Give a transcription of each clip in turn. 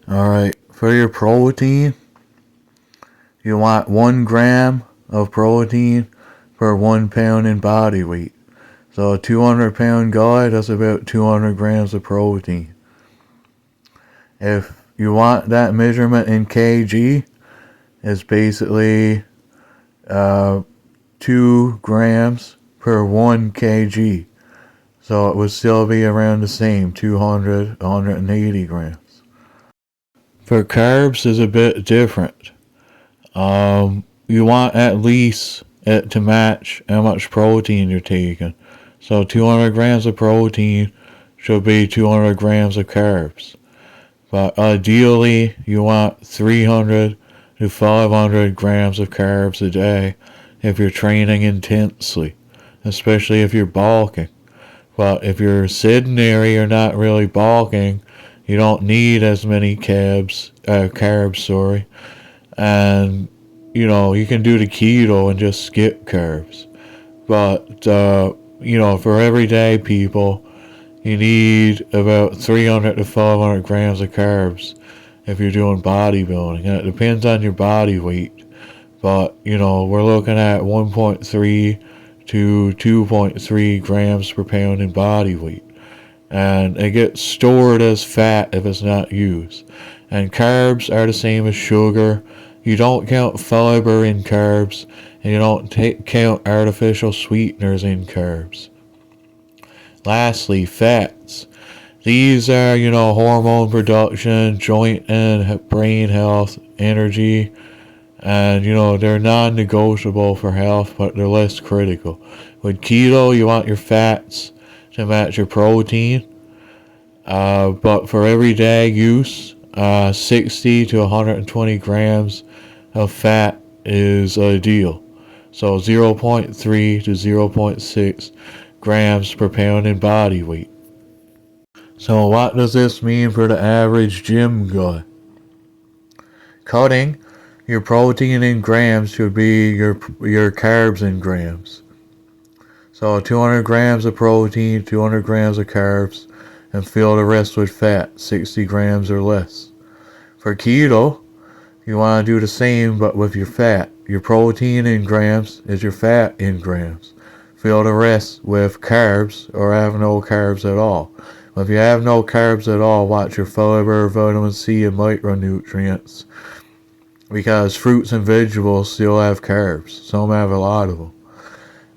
Alright, for your protein, you want 1 gram of protein per 1 pound in body weight. So a 200-pound guy, that's about 200 grams of protein. If you want that measurement in kg, it's basically 2 grams per 1 kg. So it would still be around the same, 200, 180 grams. For carbs is a bit different. You want at least it to match how much protein you're taking. So 200 grams of protein should be 200 grams of carbs. But ideally, you want 300 to 500 grams of carbs a day if you're training intensely, especially if you're bulking. But if you're sedentary or not really bulking, you don't need as many carbs, and you can do the keto and just skip carbs. But for everyday people, you need about 300 to 500 grams of carbs if you're doing bodybuilding. And it depends on your body weight. But, we're looking at 1.3 to 2.3 grams per pound in body weight. And it gets stored as fat if it's not used. And carbs are the same as sugar. You don't count fiber in carbs, and you don't count artificial sweeteners in carbs. Lastly, fats. These are, hormone production, joint and brain health, energy, and, they're non-negotiable for health, but they're less critical. With keto, you want your fats to match your protein, but for everyday use, 60 to 120 grams of fat is ideal. So 0.3 to 0.6 grams per pound in body weight. So what does this mean for the average gym guy? Cutting your protein in grams should be your carbs in grams. So 200 grams of protein, 200 grams of carbs, and fill the rest with fat, 60 grams or less. For keto, you want to do the same but with your fat. Your protein in grams is your fat in grams. Fill the rest with carbs or have no carbs at all. If you have no carbs at all, watch your fiber, vitamin C, and micronutrients, because fruits and vegetables still have carbs. Some have a lot of them.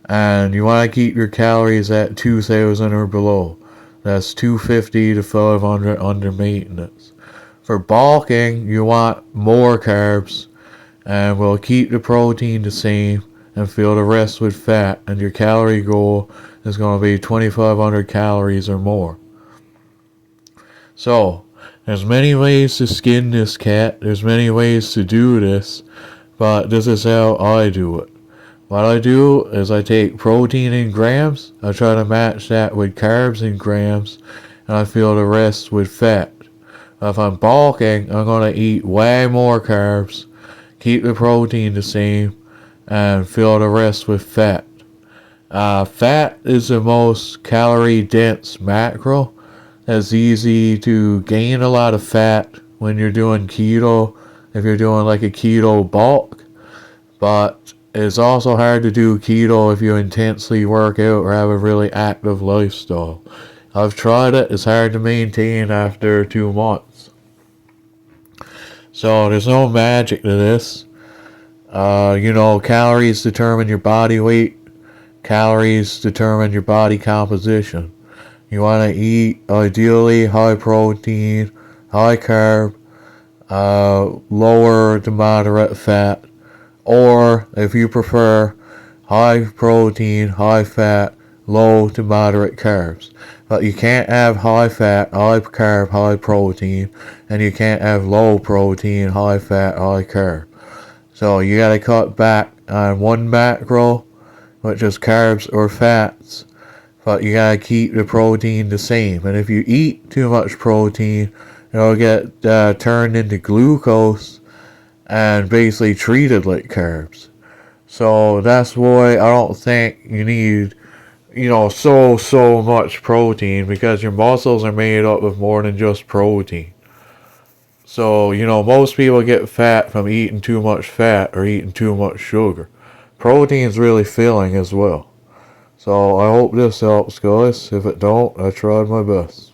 And you want to keep your calories at 2,000 or below. That's 250 to 500 under maintenance. For bulking, you want more carbs, and we'll keep the protein the same and fill the rest with fat, and your calorie goal is going to be 2,500 calories or more. So, there's many ways to skin this cat, there's many ways to do this, but this is how I do it. What I do is I take protein in grams, I try to match that with carbs in grams, and I fill the rest with fat. If I'm bulking, I'm going to eat way more carbs, keep the protein the same, and fill the rest with fat. Fat is the most calorie dense macro. It's easy to gain a lot of fat when you're doing keto, if you're doing like a keto bulk, but it's also hard to do keto if you intensely work out or have a really active lifestyle. I've tried it, it's hard to maintain after 2 months. So there's no magic to this. Calories determine your body weight. Calories determine your body composition. You want to eat ideally high protein, high carb, lower to moderate fat, or if you prefer, high protein, high fat, low to moderate carbs. But you can't have high fat, high carb, high protein, and you can't have low protein, high fat, high carb. So you gotta cut back on one macro, which is carbs or fats, but you gotta keep the protein the same. And if you eat too much protein, it'll get turned into glucose and basically treated like carbs. So that's why I don't think you need, so much protein, because your muscles are made up of more than just protein. So, most people get fat from eating too much fat or eating too much sugar. Protein's really filling as well. So I hope this helps, guys. If it don't, I tried my best.